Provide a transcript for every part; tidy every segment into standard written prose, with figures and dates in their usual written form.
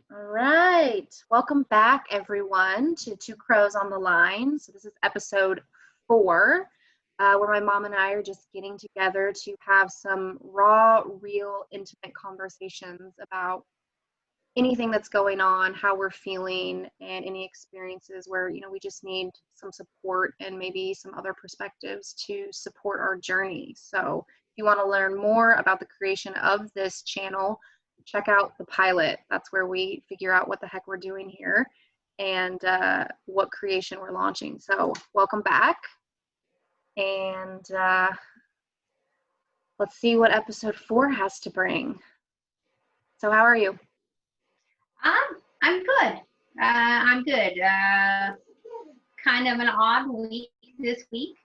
All right. Welcome back, everyone, to Two Crows on the Line. So this is episode 4, where my mom and I are just getting together to have some raw, real, intimate conversations about anything that's going on, how we're feeling, and any experiences where, we just need some support and maybe some other perspectives to support our journey. So if you want to learn more about the creation of this channel, check out the pilot. That's where we figure out what the heck we're doing here and what creation we're launching. So welcome back. And let's see what episode 4 has to bring. So how are you? I'm good. I'm good. Kind of an odd week this week.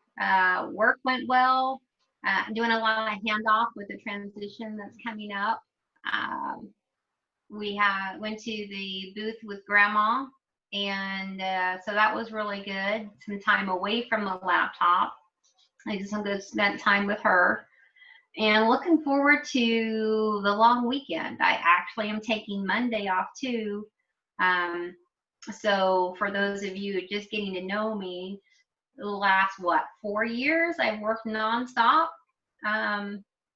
Work went well. Doing a lot of handoff with the transition that's coming up. We went to the booth with Grandma, and so that was really good. Some time away from the laptop. I just spent time with her. And looking forward to the long weekend. I actually am taking Monday off too. So for those of you just getting to know me, the last 4 years I've worked nonstop,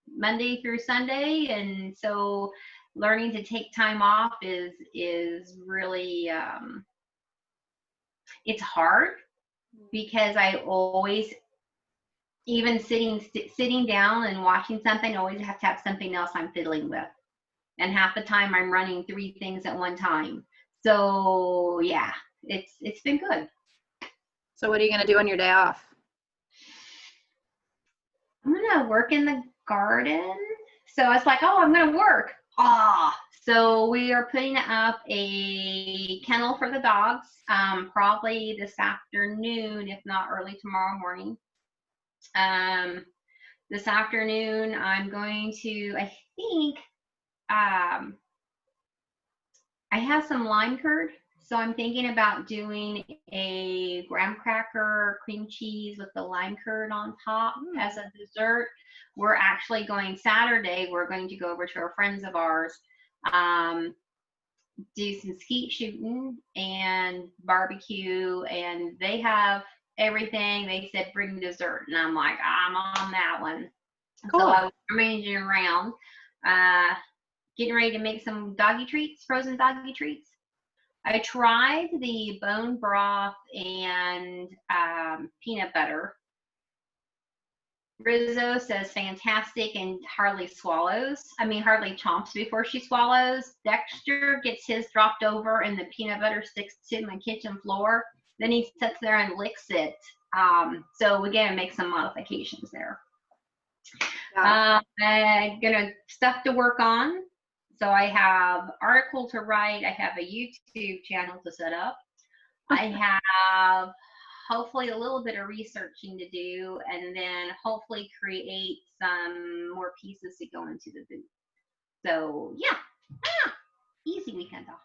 Monday through Sunday, and so learning to take time off is really it's hard because I always, even sitting down and watching something, I always have to have something else I'm fiddling with, and half the time I'm running 3 things at one time. So yeah, it's been good. So what are you going to do on your day off? I'm going to work in the garden. So it's like, oh, I'm going to work. So we are putting up a kennel for the dogs, probably this afternoon, if not early tomorrow morning. This afternoon, I'm going to, I think, I have some lime curd. So I'm thinking about doing a graham cracker cream cheese with the lime curd on top as a dessert. We're actually going Saturday. We're going to go over to our friends of ours, do some skeet shooting and barbecue, and they have everything. They said bring dessert, and I'm like, I'm on that one. Cool. So I was arranging around, getting ready to make some doggy treats, frozen doggy treats. I tried the bone broth and peanut butter. Rizzo says fantastic and hardly chomps before she swallows. Dexter gets his dropped over and the peanut butter sticks to my kitchen floor. Then he sits there and licks it. So we gotta make some modifications there. I'm gonna stuff to work on. So I have article to write. I have a YouTube channel to set up. I have hopefully a little bit of researching to do, and then hopefully create some more pieces to go into the booth. So yeah, easy weekend off.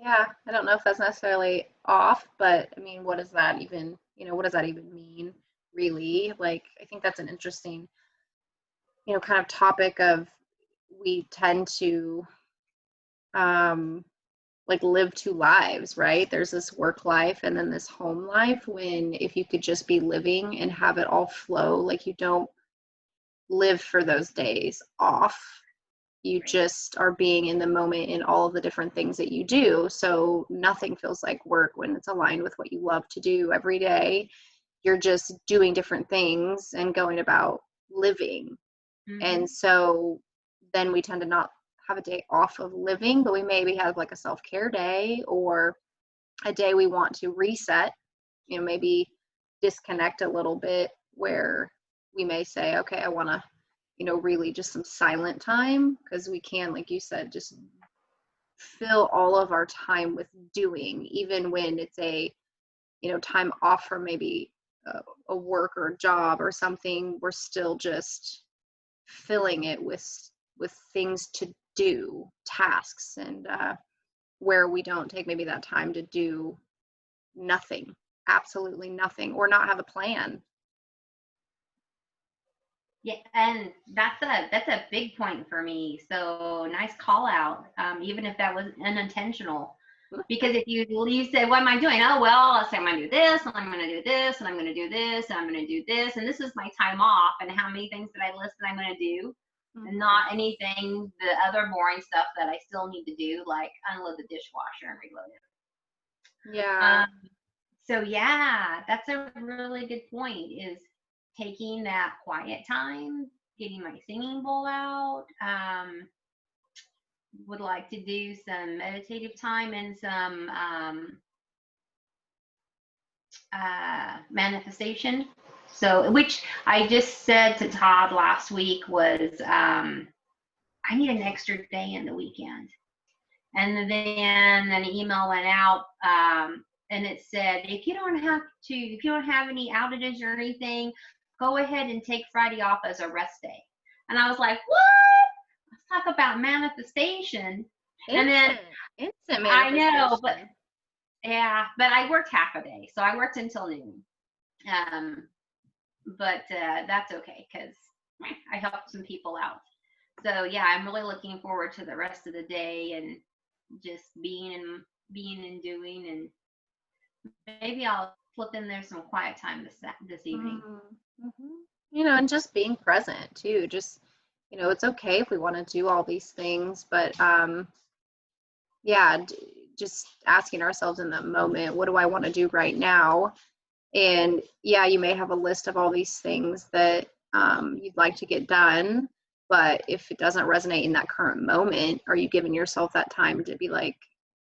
Yeah, I don't know if that's necessarily off, but I mean, what does that even, what does that even mean, really? Like, I think that's an interesting, kind of topic of, we tend to like live 2 lives, right? There's this work life and then this home life, when if you could just be living and have it all flow, like you don't live for those days off, you just are being in the moment in all of the different things that you do. So nothing feels like work when it's aligned with what you love to do every day. You're just doing different things and going about living. And so then we tend to not have a day off of living, but we maybe have like a self-care day or a day we want to reset, maybe disconnect a little bit, where we may say, okay, I want to, really just some silent time, because we can, like you said, just fill all of our time with doing, even when it's a, time off from maybe a work or a job or something. We're still just filling it with things to do, tasks, and where we don't take maybe that time to do nothing, absolutely nothing, or not have a plan. Yeah, and that's a big point for me. So nice call out, even if that was unintentional. Because if you say, what am I doing? Oh, well, I'll say I'm going to do this, and I'm going to do this, and I'm going to do this, and I'm going to do this, and this is my time off, and how many things did I list that I'm going to do, and not anything, the other boring stuff that I still need to do, like unload the dishwasher and reload it. Yeah. So yeah, that's a really good point, is taking that quiet time, getting my singing bowl out. Would like to do some meditative time and some manifestation. So, which I just said to Todd last week was, I need an extra day in the weekend. And then an email went out, and it said, if you don't have any outages or anything, go ahead and take Friday off as a rest day. And I was like, what? Let's talk about manifestation. And then Instant manifestation. I know, but yeah, but I worked half a day, so I worked until noon. But that's okay, because I helped some people out. So yeah, I'm really looking forward to the rest of the day and just being and doing, and maybe I'll flip in there some quiet time this evening. You know, and just being present too. Just, you know, it's okay if we want to do all these things, but yeah, just asking ourselves in that moment, what do I want to do right now? And yeah, you may have a list of all these things that you'd like to get done, but if it doesn't resonate in that current moment, are you giving yourself that time to be like,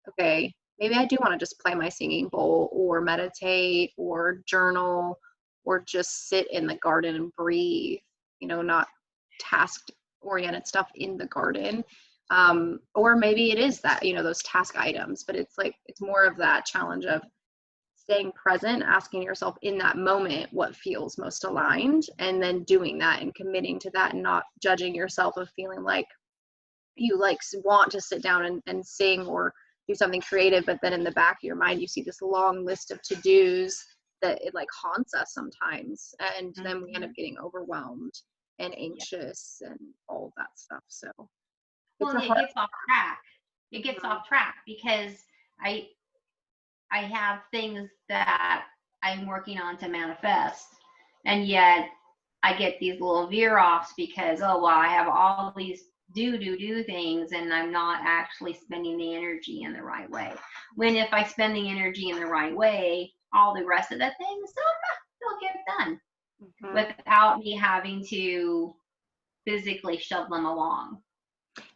okay, maybe I do want to just play my singing bowl or meditate or journal or just sit in the garden and breathe, you know, not task oriented stuff in the garden. Or maybe it is that, you know, those task items, but it's like, it's more of that challenge of staying present, asking yourself in that moment what feels most aligned, and then doing that and committing to that, and not judging yourself of feeling like you like want to sit down and sing or do something creative, but then in the back of your mind you see this long list of to-dos that it like haunts us sometimes, and then we end up getting overwhelmed and anxious and all of that stuff. So well, it gets off track. It gets off track because I have things that I'm working on to manifest, and yet I get these little veer offs because, oh, well, I have all these do things, and I'm not actually spending the energy in the right way. When if I spend the energy in the right way, all the rest of the things, they'll get done without me having to physically shove them along.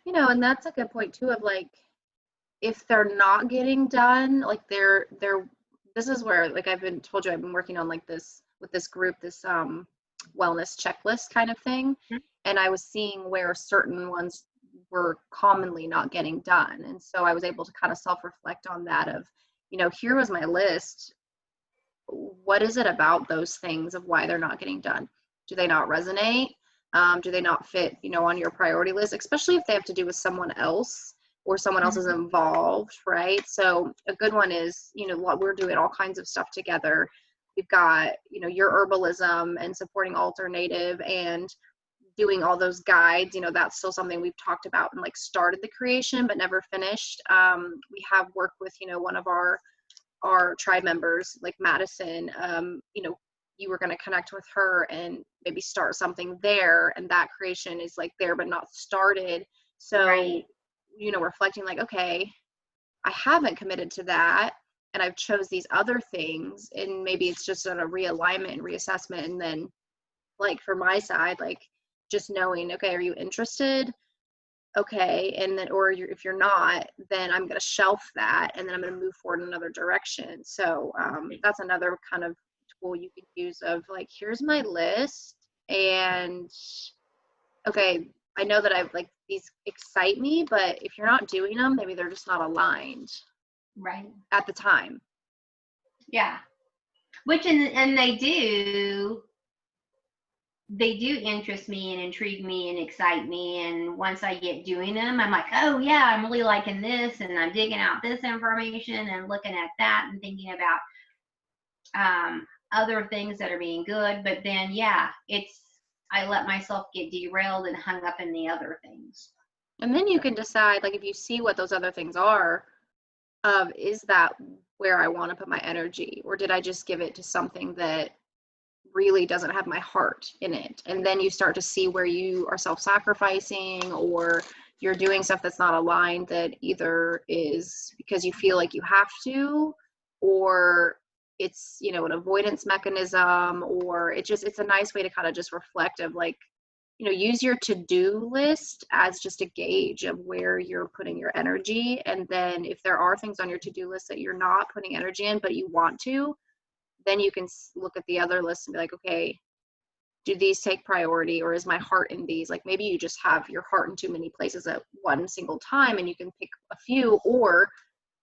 You know, and that's a good point too, of like, if they're not getting done, like they're this is where, like, I've been told you, I've been working on like this with this group, this wellness checklist kind of thing, and I was seeing where certain ones were commonly not getting done, and so I was able to kind of self-reflect on that of, you know, here was my list, what is it about those things of why they're not getting done? Do they not resonate? Do they not fit, you know, on your priority list, especially if they have to do with someone else or someone else is involved, right? So a good one is, you know, what we're doing all kinds of stuff together. We've got, you know, your herbalism and supporting alternative and doing all those guides. You know, that's still something we've talked about and like started the creation but never finished. We have worked with, you know, one of our tribe members, like Madison. You know, you were going to connect with her and maybe start something there, and that creation is like there but not started. So right. You know, reflecting like, okay, I haven't committed to that, and I've chose these other things, and maybe it's just on a realignment and reassessment. And then like for my side, like just knowing, okay, are you interested? Okay, and then, or if you're not, then I'm going to shelf that, and then I'm going to move forward in another direction. So that's another kind of tool you can use of like, here's my list, and okay, I know that I've like, these excite me, but if you're not doing them, maybe they're just not aligned right at the time. Yeah, which and they do interest me and intrigue me and excite me, and once I get doing them, I'm like, oh yeah, I'm really liking this, and I'm digging out this information and looking at that and thinking about other things that are being good. But then yeah, I let myself get derailed and hung up in the other things. And then you can decide, like, if you see what those other things are, is that where I want to put my energy, or did I just give it to something that really doesn't have my heart in it? And then you start to see where you are self-sacrificing, or you're doing stuff that's not aligned, that either is because you feel like you have to, or it's, you know, an avoidance mechanism, or it's a nice way to kind of just reflect of, like, you know, use your to-do list as just a gauge of where you're putting your energy. And then if there are things on your to-do list that you're not putting energy in but you want to, then you can look at the other list and be like, okay, do these take priority, or is my heart in these? Like, maybe you just have your heart in too many places at one single time and you can pick a few, or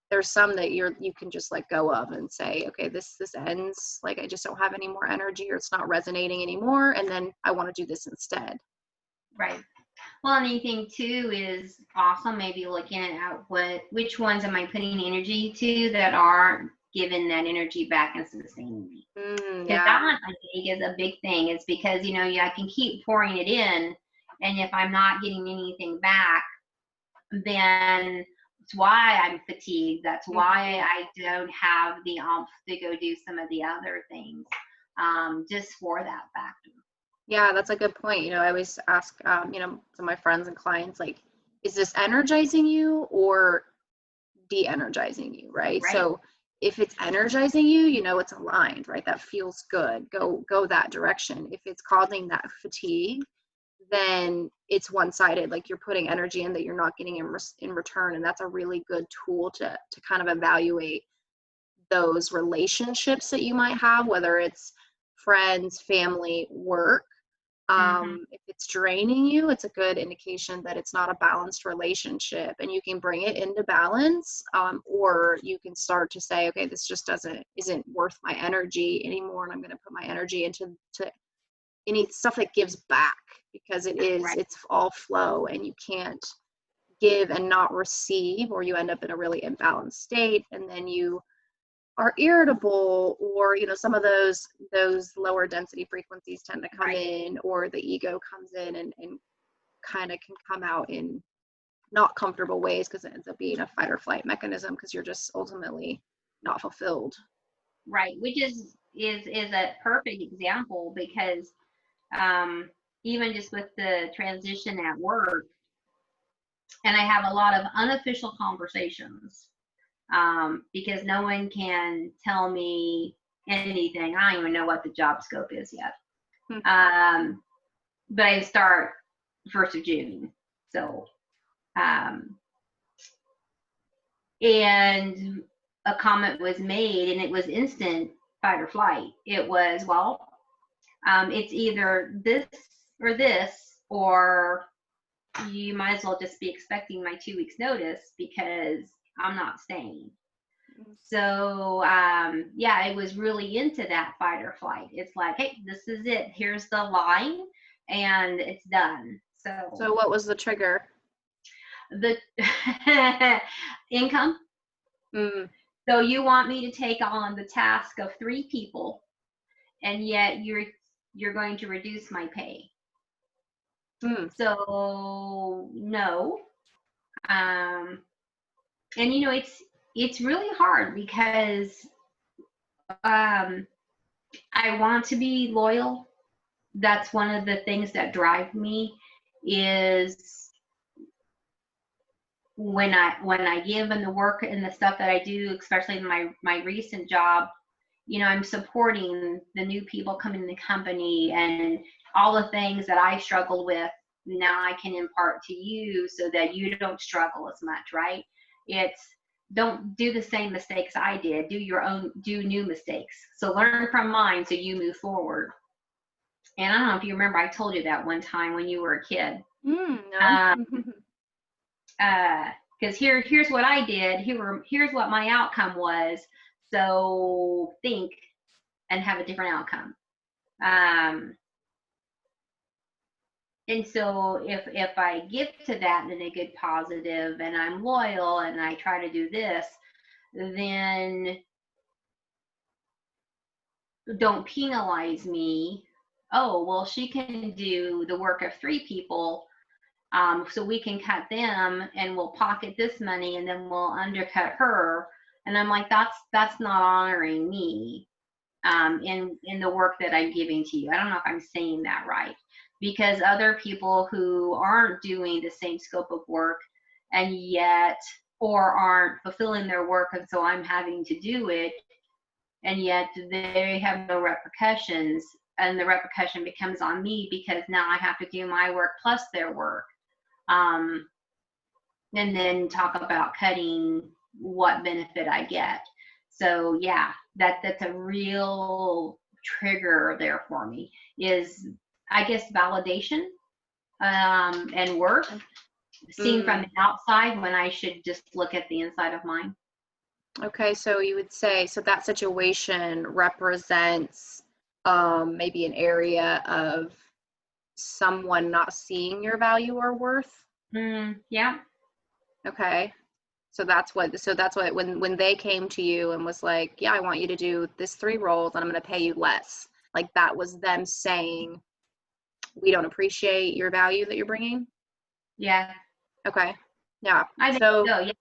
there's some that you can just let go of and say, okay, this ends, like, I just don't have any more energy, or it's not resonating anymore, and then I want to do this instead. Right. Well, anything too is also maybe looking at which ones am I putting energy to that aren't giving that energy back and sustaining me. Because Yeah. that, I think, is a big thing. It's because, you know, I can keep pouring it in, and if I'm not getting anything back, then it's why I'm fatigued. That's why I don't have the oomph to go do some of the other things, just for that factor. Yeah, that's a good point. You know, I always ask, you know, some of my friends and clients, like, is this energizing you or de-energizing you, right? Right. So if it's energizing you, you know, it's aligned, right? That feels good. Go that direction. If it's causing that fatigue, then it's one-sided. Like, you're putting energy in that you're not getting in return, and that's a really good tool to kind of evaluate those relationships that you might have, whether it's friends, family, work. If it's draining you, it's a good indication that it's not a balanced relationship, and you can bring it into balance, or you can start to say, okay, this just isn't worth my energy anymore, and I'm going to put my energy into any stuff that gives back, because Right. it's all flow, and you can't give and not receive, or you end up in a really imbalanced state, and then you are irritable, or, you know, some of those lower density frequencies tend to come Right. in, or the ego comes in and kind of can come out in not comfortable ways, because it ends up being a fight or flight mechanism, because you're just ultimately not fulfilled. Right. Which is a perfect example, because even just with the transition at work, and I have a lot of unofficial conversations, because no one can tell me anything. I don't even know what the job scope is yet. But I start 1st of June. So, and a comment was made, and it was instant fight or flight. It was, well, it's either this, or you might as well just be expecting my 2 weeks notice, because I'm not staying. So yeah, it was really into that fight or flight. It's like, hey, this is it. Here's the line, and it's done. So what was the trigger? The income. So you want me to take on the task of 3 people, and yet you're going to reduce my pay. So no. And you know, it's really hard, because I want to be loyal. That's one of the things that drive me, is when I give in the work and the stuff that I do, especially in my recent job, you know, I'm supporting the new people coming in the company, and all the things that I struggled with, now I can impart to you, so that you don't struggle as much, right? It's, don't do the same mistakes I did. Do new mistakes. So learn from mine, so you move forward. And I don't know if you remember, I told you that one time when you were a kid. No. Because here's what I did. Here's what my outcome was. So think and have a different outcome. And so if I give to that in a good positive, and I'm loyal, and I try to do this, then don't penalize me oh, well, she can do the work of 3 people, so we can cut them and we'll pocket this money and then we'll undercut her. And I'm like, that's not honoring me, in the work that I'm giving to you. I don't know if I'm saying that right, because other people who aren't doing the same scope of work and yet, or aren't fulfilling their work, and so I'm having to do it, and yet they have no repercussions, and the repercussion becomes on me because now I have to do my work plus their work. Um, and then talk about cutting what benefit I get. So yeah, that's a real trigger there for me, is I guess validation, and work seen from Mm. the outside when I should just look at the inside of mine. Okay, so you would say, so that situation represents maybe an area of someone not seeing your value or worth. Yeah. Okay. So that's what when they came to you and was like, yeah, I want you to do this 3 roles and I'm going to pay you less. Like that was them saying, we don't appreciate your value that you're bringing. Yeah. Okay. Yeah. I think So, so. Yeah.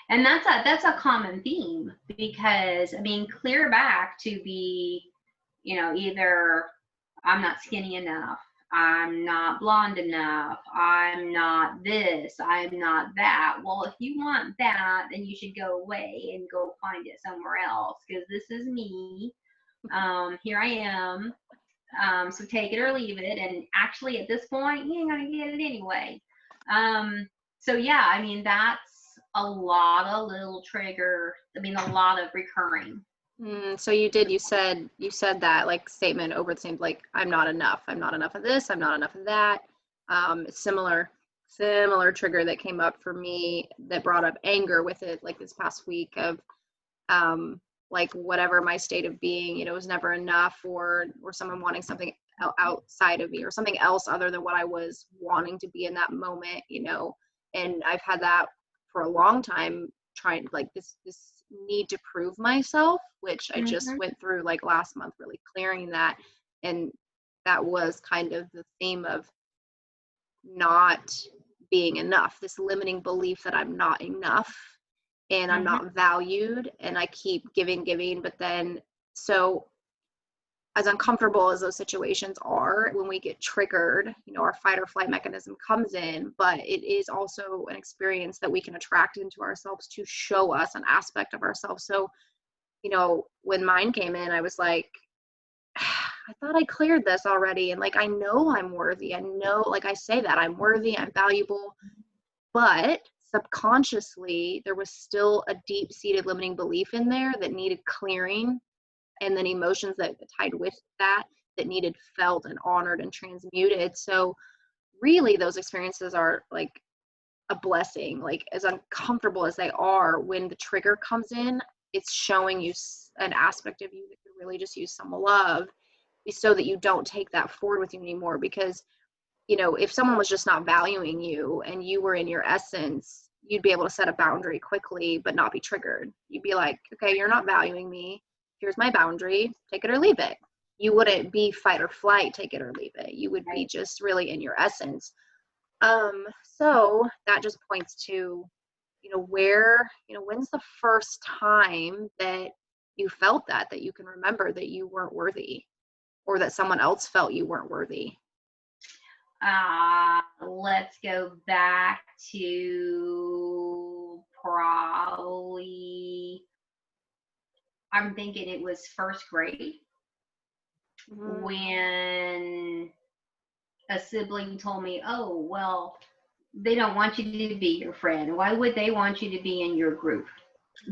And that's a common theme, because I mean, clear back to be, either I'm not skinny enough, I'm not blonde enough, I'm not this, I'm not that. Well, if you want that, then you should go away and go find it somewhere else, because this is me. Here I am. So take it or leave it. And actually, at this point, you ain't gonna get it anyway. So yeah, I mean, that's a lot of little trigger. I mean, a lot of recurring. so you said that like statement over the same, like, I'm not enough. I'm not enough of this. I'm not enough of that. Similar trigger that came up for me that brought up anger with it, like this past week of, like whatever my state of being, was never enough, or someone wanting something outside of me or something else other than what I was wanting to be in that moment. And I've had that for a long time, trying like this need to prove myself, which I just Mm-hmm. went through like last month, really clearing that. And that was kind of the theme of not being enough, this limiting belief that I'm not enough and I'm Mm-hmm. not valued, and I keep giving, but then, so as uncomfortable as those situations are, when we get triggered, our fight or flight mechanism comes in, but it is also an experience that we can attract into ourselves to show us an aspect of ourselves. So, when mine came in, I was like, I thought I cleared this already. And like, I know I'm worthy. I know, like I say that I'm worthy, I'm valuable, but subconsciously there was still a deep-seated limiting belief in there that needed clearing, and then emotions that tied with that needed felt and honored and transmuted. So really those experiences are like a blessing. Like, as uncomfortable as they are, when the trigger comes in, it's showing you an aspect of you that could really just use some love, so that you don't take that forward with you anymore. Because if someone was just not valuing you and you were in your essence, you'd be able to set a boundary quickly but not be triggered. You'd be like, okay, you're not valuing me. Here's my boundary. Take it or leave it. You wouldn't be fight or flight, take it or leave it. You would be Right. just really in your essence. So that just points to, when's the first time that you felt that you can remember that you weren't worthy, or that someone else felt you weren't worthy? Let's go back to probably, I'm thinking it was first grade, Mm. when a sibling told me, oh, well, they don't want you to be your friend. Why would they want you to be in your group?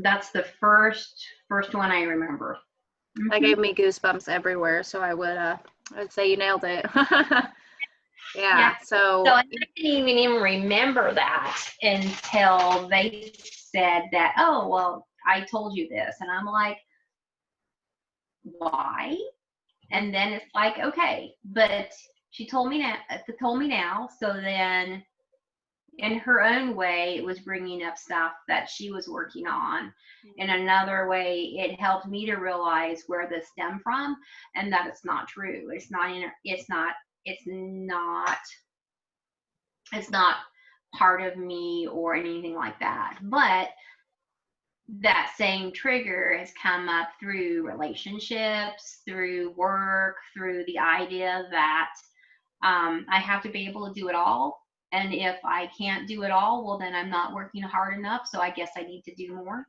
That's the first one I remember. That Hmm. gave me goosebumps everywhere. So I would say you nailed it. Yeah. Yeah. So So, I didn't even remember that until they said that, oh, well, I told you this. And I'm like, why? And then it's like, okay, but she told me now, so then in her own way, it was bringing up stuff that she was working on. In another way, it helped me to realize where this stemmed from, and that it's not true. It's not part of me or anything like that. But that same trigger has come up through relationships, through work, through the idea that I have to be able to do it all. And if I can't do it all, well, then I'm not working hard enough. So I guess I need to do more.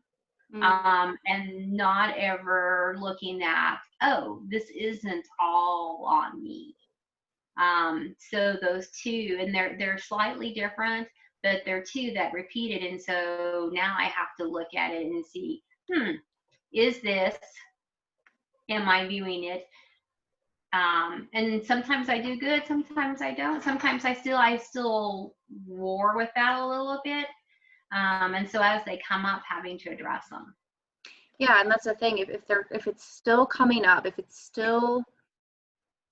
And not ever looking at, oh, this isn't all on me. So those two, and they're slightly different, but they're two that repeated. And so now I have to look at it and see, is this, am I viewing it? And sometimes I do good, sometimes I don't. Sometimes I still war with that a little bit. And so as they come up, having to address them. Yeah, and that's the thing. If it's still coming up, if it's still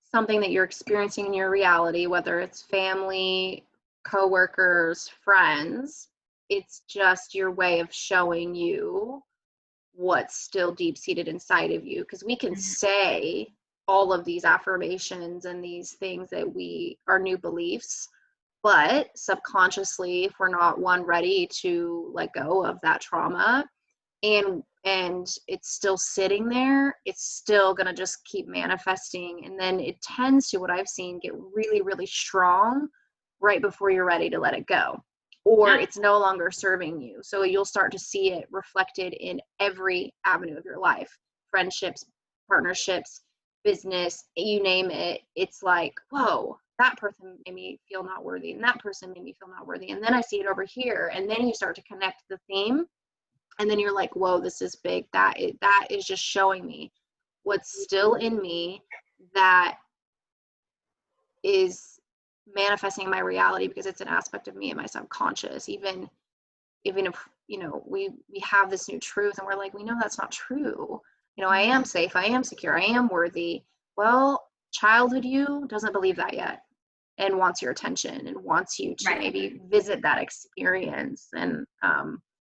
something that you're experiencing in your reality, whether it's family, coworkers, friends, it's just your way of showing you what's still deep-seated inside of you. Because we can say all of these affirmations and these things that are new beliefs, but subconsciously, if we're not ready to let go of that trauma, and it's still sitting there, it's still going to just keep manifesting. And then it tends to, what I've seen, get really, really strong right before you're ready to let it go, or it's no longer serving you. So you'll start to see it reflected in every avenue of your life: friendships, partnerships, business, you name it. It's like, whoa, that person made me feel not worthy, and that person made me feel not worthy. And then I see it over here, and then you start to connect the theme. And then you're like, whoa, this is big. That is just showing me what's still in me that is manifesting my reality, because it's an aspect of me and my subconscious. Even if, we have this new truth and we're like, we know that's not true. I am safe, I am secure, I am worthy. Well, childhood you doesn't believe that yet, and wants your attention and wants you to maybe visit that experience. And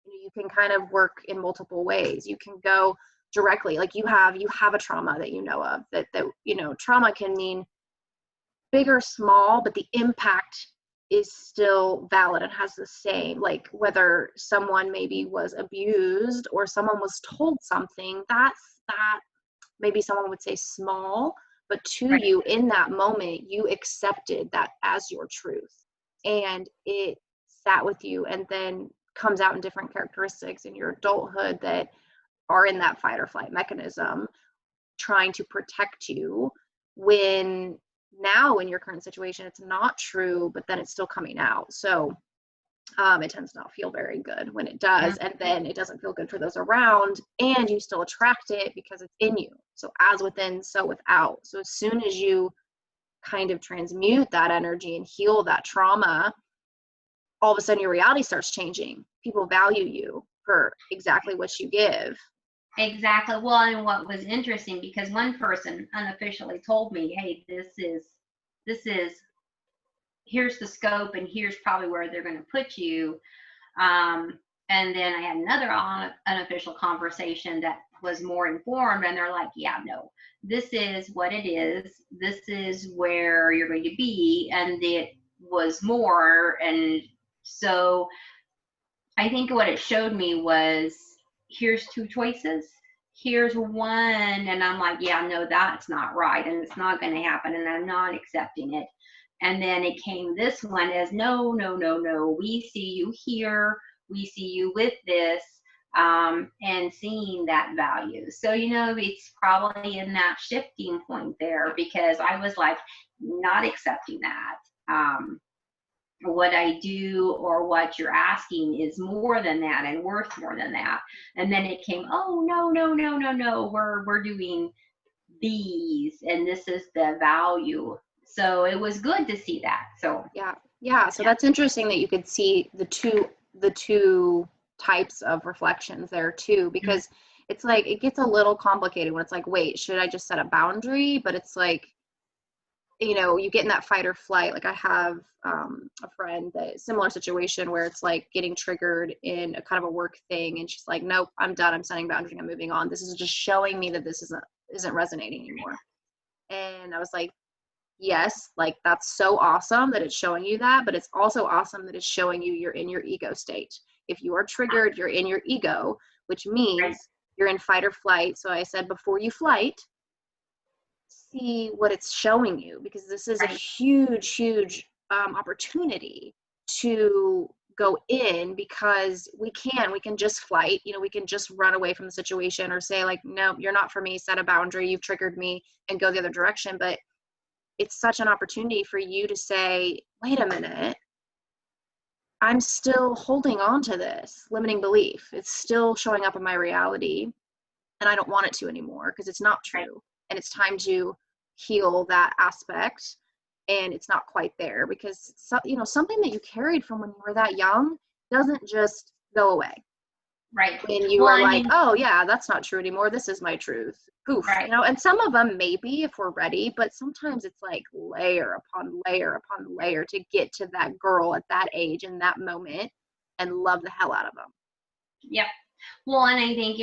you can kind of work in multiple ways. You can go directly, like you have a trauma that you know of, that trauma can mean big or small, but the impact is still valid and has the same, like whether someone maybe was abused or someone was told something, that maybe someone would say small, but to you in that moment, you accepted that as your truth, and it sat with you, and then comes out in different characteristics in your adulthood that are in that fight or flight mechanism, trying to protect you, when now in your current situation it's not true, but then it's still coming out. So it tends to not feel very good when it does, and then it doesn't feel good for those around, and you still attract it because it's in you. So as within, so without. So as soon as you kind of transmute that energy and heal that trauma, all of a sudden your reality starts changing. People value you for exactly what you give. Exactly. Well, and what was interesting, because one person unofficially told me, hey, this is here's the scope, and here's probably where they're going to put you. And then I had another unofficial conversation that was more informed, and they're like, yeah, no, this is what it is. This is where you're going to be. And it was more. And so I think what it showed me was, here's two choices. Here's one. And I'm like, yeah, no, that's not right. And it's not going to happen. And I'm not accepting it. And then it came this one as, no, no, no, no. We see you here. We see you with this, and seeing that value. So, it's probably in that shifting point there, because I was like not accepting that. What I do or what you're asking is more than that and worth more than that. And then it came, oh, no, no, no, no, no. We're doing these, and this is the value. So it was good to see that. So yeah. So that's interesting that you could see the two types of reflections there too, because it's like, it gets a little complicated when it's like, wait, should I just set a boundary? But it's like, you know, you get in that fight or flight. Like I have a friend that similar situation where it's like getting triggered in a kind of a work thing, and she's like, nope, I'm done. I'm setting boundaries. I'm moving on. This is just showing me that this isn't resonating anymore. And I was like, yes, like that's so awesome that it's showing you that, but it's also awesome that it's showing you you're in your ego state. If you are triggered, you're in your ego, which Right. means you're in fight or flight. So I said, before you flight, see what it's showing you, because this is a Right. huge opportunity to go in, because we can just flight, you know, we can just run away from the situation or say like, no, you're not for me, set a boundary, you've triggered me, and go the other direction. But it's such an opportunity for you to say, wait a minute, I'm still holding on to this limiting belief. It's still showing up in my reality, and I don't want it to anymore because it's not Right. true. And it's time to heal that aspect. And it's not quite there because, you know, something that you carried from when you were that young doesn't just go away. Right. When you Well, are I like, mean, oh yeah, that's not true anymore, this is my truth, poof, you right. know. And some of them maybe if we're ready, but sometimes it's like layer upon layer upon layer to get to that girl at that age and that moment and love the hell out of them. Yep. Well, and I think,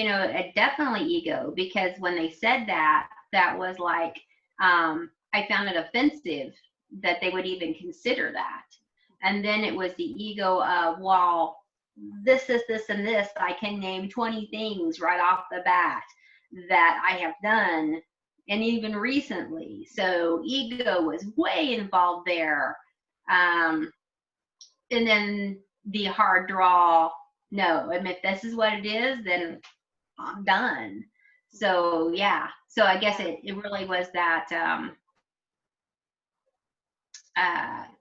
definitely ego, because when they said that, that was like, I found it offensive that they would even consider that. And then it was the ego of, well, this, and this. I can name 20 things right off the bat that I have done, and even recently. So ego was way involved there. And then the hard draw, no, I mean, if this is what it is, then I'm done. So yeah, so I guess it really was that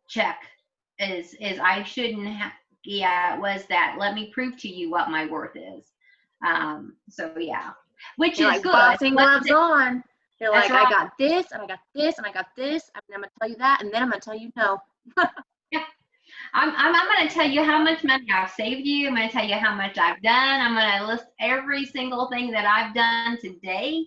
check is I shouldn't have. Yeah, it was that, let me prove to you what my worth is. So yeah, which You're is like good. boxing gloves on. You're That's like, I right. got this and I got this and I got this, and I'm gonna tell you that, and then I'm gonna tell you no. Yeah. I'm going to tell you how much money I've saved you. I'm going to tell you how much I've done. I'm going to list every single thing that I've done today.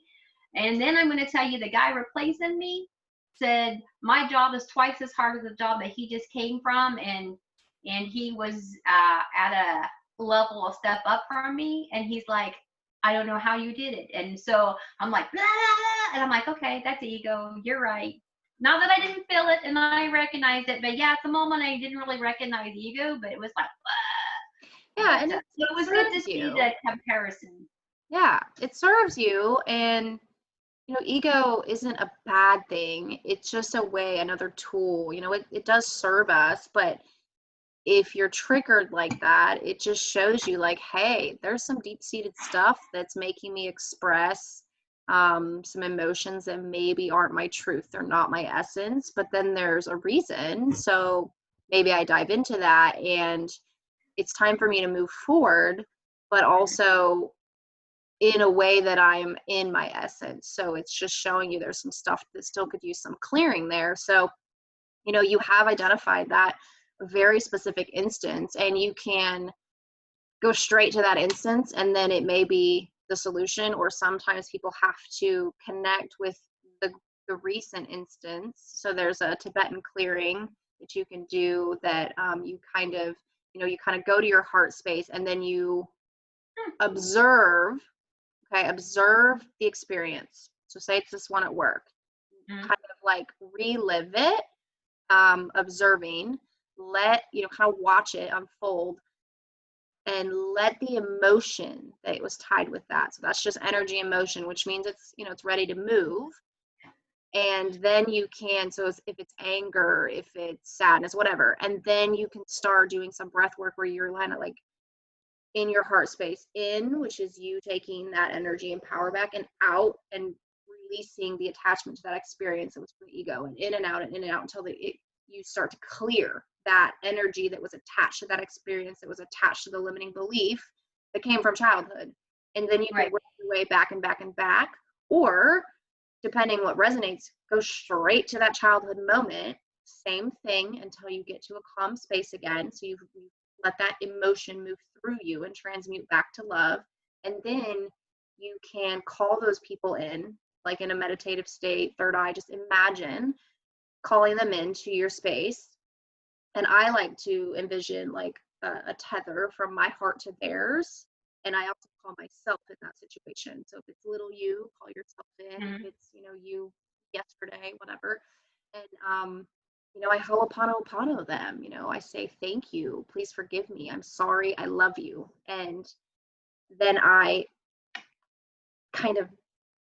And then I'm going to tell you the guy replacing me said, my job is twice as hard as the job that he just came from. And he was at a level of step up from me. And he's like, I don't know how you did it. And so I'm like, blah, blah, blah. And I'm like, okay, that's ego. You're right. Not that I didn't feel it and I recognized it, but yeah, at the moment I didn't really recognize ego, but it was like, Yeah, but and so it it was good to serves see you. the comparison. Yeah, it serves you. And you know, ego isn't a bad thing. It's just a way, another tool. You know, it does serve us, but if you're triggered like that, it just shows you like, hey, there's some deep-seated stuff that's making me express some emotions that maybe aren't my truth. They're not my essence, but then there's a reason. So maybe I dive into that, and it's time for me to move forward, but also in a way that I'm in my essence. So it's just showing you there's some stuff that still could use some clearing there. So, you know, you have identified that very specific instance, and you can go straight to that instance, and then it may be the solution. Or sometimes people have to connect with the recent instance. So there's a Tibetan clearing that you can do that you kind of, you know, you kind of go to your heart space, and then you observe. Okay, observe the experience. So say it's this one at work, Mm-hmm. kind of like relive it, observing, let, you know, kind of watch it unfold, and let the emotion that was tied with that. So that's just energy and motion, which means it's, you know, it's ready to move. And then you can, so if it's anger, if it's sadness, whatever, and then you can start doing some breath work where you're kind of like in your heart space, in, which is you taking that energy and power back, and out and releasing the attachment to that experience that was from the ego, and in and out until you start to clear that energy that was attached to that experience, that was attached to the limiting belief that came from childhood. And then you can Right. work your way back and back and back, or depending what resonates, go straight to that childhood moment, same thing until you get to a calm space again. So you've let that emotion move through you and transmute back to love. And then you can call those people in, like in a meditative state, third eye, just imagine calling them into your space. And I like to envision like a tether from my heart to theirs. And I also call myself in that situation. So if it's little you, call yourself in. If Mhm. it's, you yesterday, whatever. And, I ho'oponopono them. I say, thank you. Please forgive me. I'm sorry. I love you. And then I kind of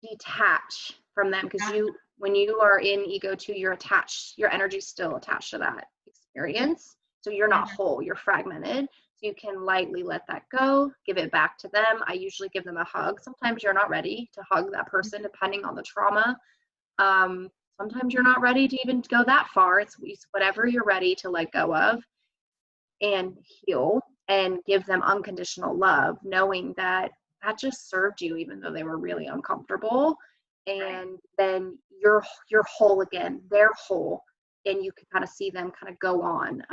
detach from them because when you are in ego 2, you're attached, your energy's still attached to that experience. So you're not Mhm. whole, you're fragmented. So you can lightly let that go, give it back to them. I usually give them a hug. Sometimes you're not ready to hug that person depending on the trauma. Sometimes you're not ready to even go that far. It's whatever you're ready to let go of and heal and give them unconditional love, knowing that that just served you even though they were really uncomfortable. Right. And then you're whole again, they're whole, and you can kind of see them kind of go on,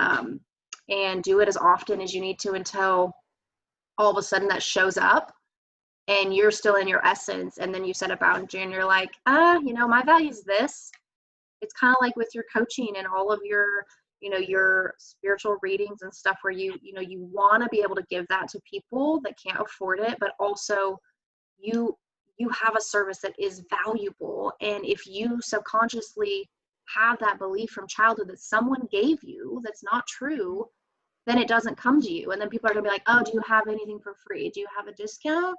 and do it as often as you need to until all of a sudden that shows up and you're still in your essence, and then you set a boundary and you're like, my value is this. It's kind of like with your coaching and all of your spiritual readings and stuff, where you want to be able to give that to people that can't afford it, but also you you have a service that is valuable. And if you subconsciously have that belief from childhood that someone gave you that's not true, then it doesn't come to you. And then people are gonna be like, oh, do you have anything for free? Do you have a discount?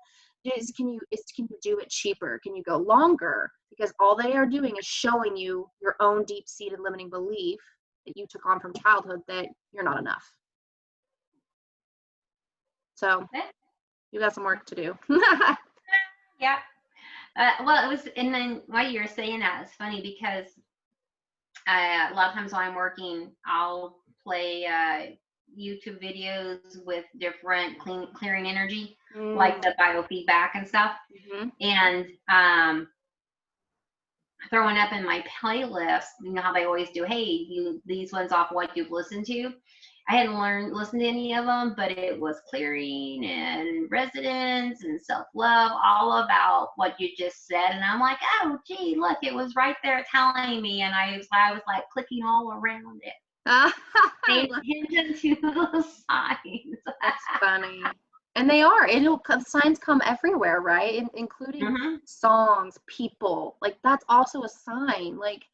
Can you do it cheaper? Can you go longer? Because all they are doing is showing you your own deep-seated limiting belief that you took on from childhood, that you're not enough. So Okay. you got some work to do. Yeah. Well, it was, and then while you were saying that, it's funny because a lot of times while I'm working, I'll play YouTube videos with different clearing energy, like Mm, the biofeedback and stuff, mhm. and throwing up in my playlist. You know how they always do, hey, these ones off what you've listened to. I hadn't listened to any of them, but it was clearing and resonance and self-love, all about what you just said. And I'm like, oh gee, look, it was right there telling me. And I was like clicking all around it, paying attention to the signs. That's funny. And they are. Signs come everywhere, right? Including Hmm. songs, people. Like that's also a sign. Like,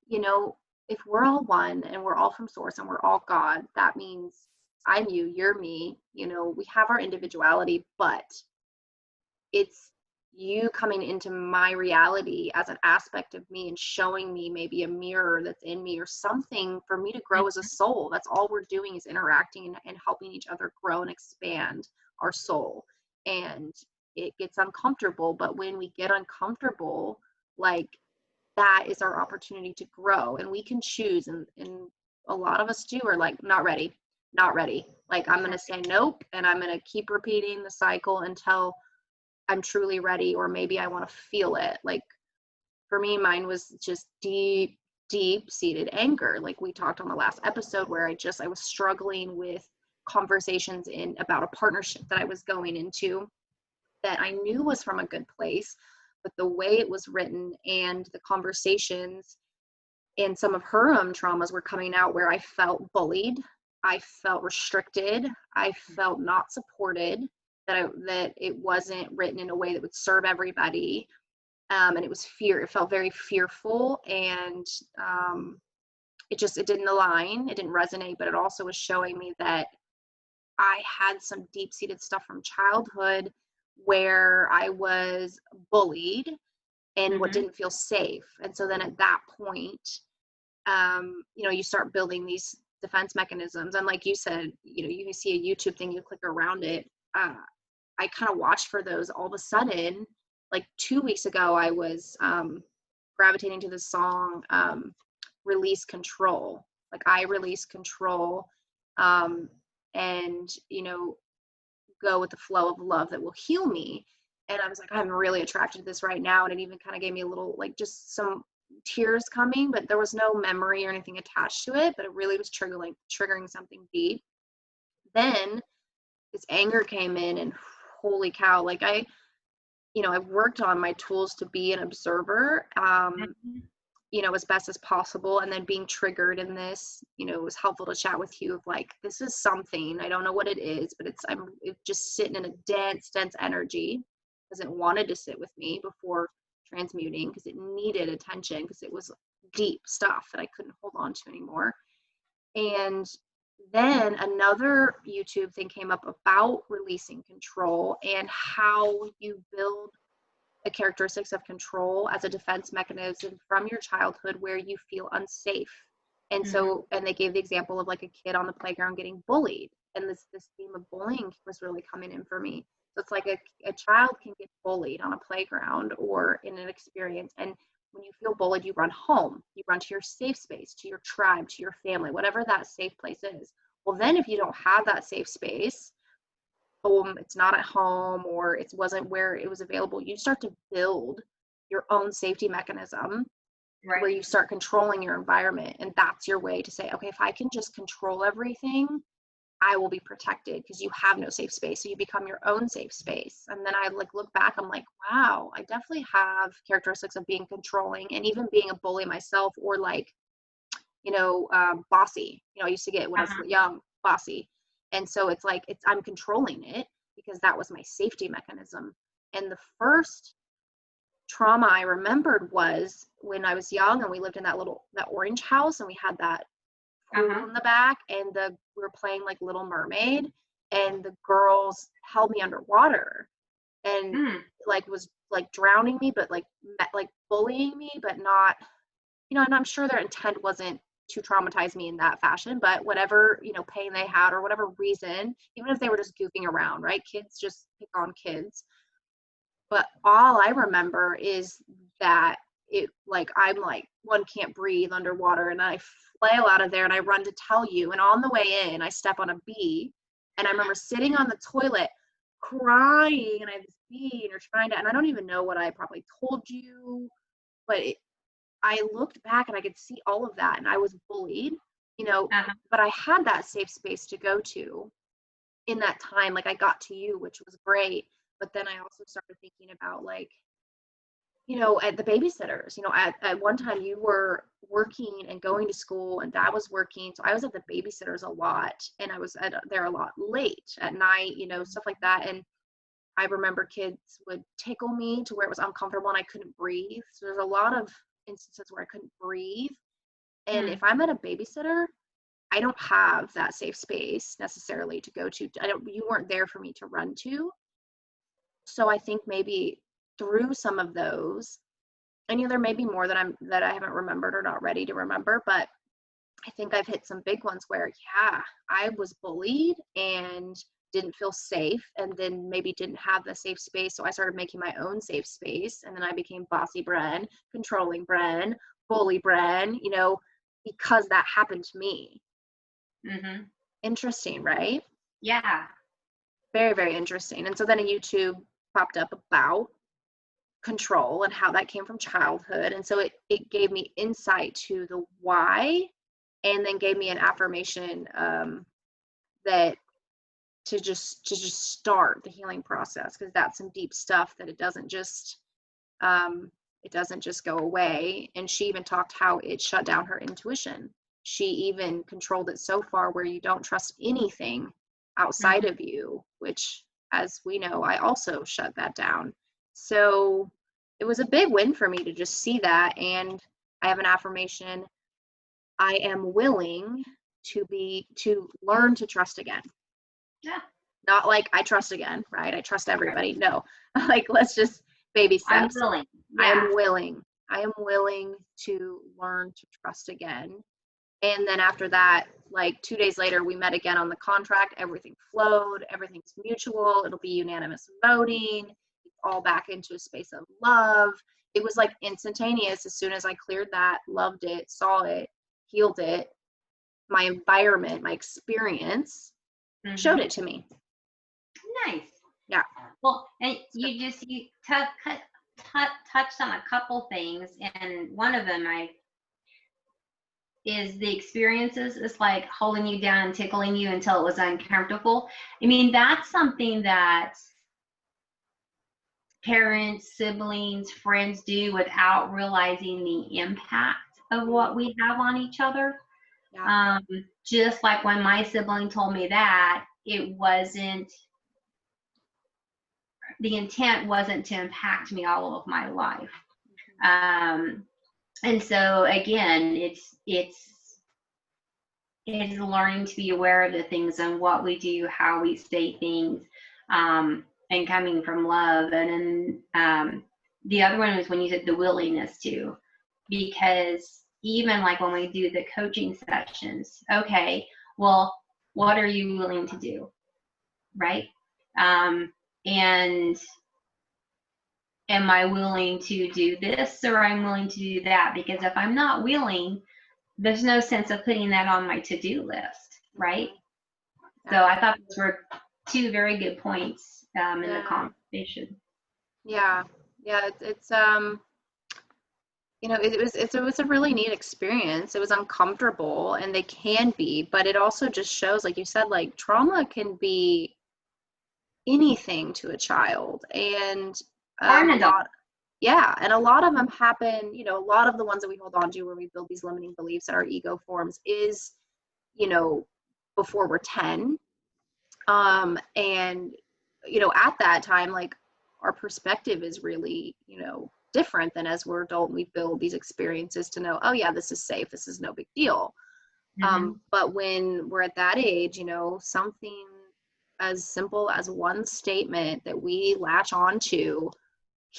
you know, if we're all one and we're all from source and we're all God, that means I'm you, you're me. We have our individuality, but it's you coming into my reality as an aspect of me and showing me maybe a mirror that's in me or something for me to grow as a soul. That's all we're doing, is interacting and helping each other grow and expand our soul. And it gets uncomfortable, but when we get uncomfortable, like, that is our opportunity to grow, and we can choose. And a lot of us do are like, not ready, not ready. Like, I'm going to say nope, and I'm going to keep repeating the cycle until I'm truly ready, or maybe I want to feel it. Like, for me, mine was just deep seated anger. Like we talked on the last episode, where I was struggling with conversations about a partnership that I was going into that I knew was from a good place, but the way it was written and the conversations and some of her own traumas were coming out, where I felt bullied, I felt restricted, I felt not supported, that it wasn't written in a way that would serve everybody. And it was fear. It felt very fearful, and it didn't align. It didn't resonate, but it also was showing me that I had some deep-seated stuff from childhood where I was bullied and what Hmm. didn't feel safe. And so then at that point, you start building these defense mechanisms. And like you said, you can see a YouTube thing, you click around it. I kind of watched for those. All of a sudden, like 2 weeks ago, I was gravitating to the song, Release Control. Like, I release control, um, and, go with the flow of love that will heal me. And I was like, I'm really attracted to this right now. And it even kind of gave me a little, like, just some tears coming, but there was no memory or anything attached to it, but it really was triggering something deep. Then this anger came in, and holy cow, like, I've worked on my tools to be an observer. you know, as best as possible. And then being triggered in this, you know, it was helpful to chat with you of like, this is something, I don't know what it is, but it's just sitting in a dense energy because it wanted to sit with me before transmuting, because it needed attention, because it was deep stuff that I couldn't hold on to anymore. And then another YouTube thing came up about releasing control and how you build the characteristics of control as a defense mechanism from your childhood where you feel unsafe. And so, and they gave the example of like a kid on the playground getting bullied. And this theme of bullying was really coming in for me. So it's like a child can get bullied on a playground or in an experience. And when you feel bullied, you run home, you run to your safe space, to your tribe, to your family, whatever that safe place is. Well, then if you don't have that safe space, it's not at home, or it wasn't where it was available, you start to build your own safety mechanism, right, where you start controlling your environment. And that's your way to say, okay, if I can just control everything, I will be protected, because you have no safe space. So you become your own safe space. And then I like look back, I'm like, wow, I definitely have characteristics of being controlling and even being a bully myself, or like, you know, bossy. You know, I used to get when I was young, bossy. And so it's like, I'm controlling it because that was my safety mechanism. And the first trauma I remembered was when I was young and we lived in that orange house, and we had that pool in the back, and we were playing like Little Mermaid, and the girls held me underwater and like was like drowning me, but like bullying me, but not, you know, and I'm sure their intent wasn't to traumatize me in that fashion, but whatever, you know, pain they had or whatever reason, even if they were just goofing around, right? Kids just pick on kids. But all I remember is that it, like, I'm like, one can't breathe underwater, and I flail out of there and I run to tell you. And on the way in, I step on a bee, and I remember sitting on the toilet crying, and I have this bee, and you're trying to, and I don't even know what I probably told you, but I looked back and I could see all of that, and I was bullied, you know, but I had that safe space to go to in that time. Like I got to you, which was great. But then I also started thinking about like, you know, at the babysitters, you know, at one time you were working and going to school and dad was working. So I was at the babysitters a lot, and I was there a lot late at night, you know, stuff like that. And I remember kids would tickle me to where it was uncomfortable and I couldn't breathe. So there's a lot of instances where I couldn't breathe. And if I'm at a babysitter, I don't have that safe space necessarily to go to. You weren't there for me to run to. So I think maybe through some of those, and you know, there may be more that I haven't remembered or not ready to remember, but I think I've hit some big ones where, yeah, I was bullied and didn't feel safe, and then maybe didn't have the safe space. So I started making my own safe space, and then I became bossy Bren, controlling Bren, bully Bren, you know, because that happened to me. Interesting, right? Yeah. Very, very interesting. And so then a YouTube popped up about control and how that came from childhood. And so it gave me insight to the why, and then gave me an affirmation that to just start the healing process, because that's some deep stuff that it doesn't just go away. And she even talked how it shut down her intuition. She even controlled it so far where you don't trust anything outside of you, which, as we know, I also shut that down. So it was a big win for me to just see that. And I have an affirmation: I am willing to learn to trust again. Yeah. Not like I trust again, right? I trust everybody. No, like, let's just baby steps. I'm willing. Yeah. I am willing to learn to trust again. And then after that, like 2 days later, we met again on the contract. Everything flowed. Everything's mutual. It'll be unanimous voting. All back into a space of love. It was like instantaneous. As soon as I cleared that, loved it, saw it, healed it, my environment, my experience showed it to me. Nice. Yeah. Well, and you touched on a couple things, and one of them is the experiences. It's like holding you down and tickling you until it was uncomfortable. I mean, that's something that parents, siblings, friends do without realizing the impact of what we have on each other. Yeah. Just like when my sibling told me that, it wasn't, the intent wasn't to impact me all of my life. And so again, it's learning to be aware of the things and what we do, how we say things, and coming from love. And then the other one was when you said the willingness to, because even like when we do the coaching sessions, okay, well, what are you willing to do, right? And am I willing to do this, or I'm willing to do that? Because if I'm not willing, there's no sense of putting that on my to-do list, right? So I thought those were two very good points in the conversation. Yeah, it's you know, it was a really neat experience. It was uncomfortable, and they can be, but it also just shows, like you said, like trauma can be anything to a child, and Or an adult. and a lot of them happen, you know, a lot of the ones that we hold on to where we build these limiting beliefs that our ego forms is, you know, before we're 10. And, you know, at that time, like our perspective is really, you know, different than as we're adult and we build these experiences to know, oh yeah, this is safe. This is no big deal. But when we're at that age, you know, something as simple as one statement that we latch onto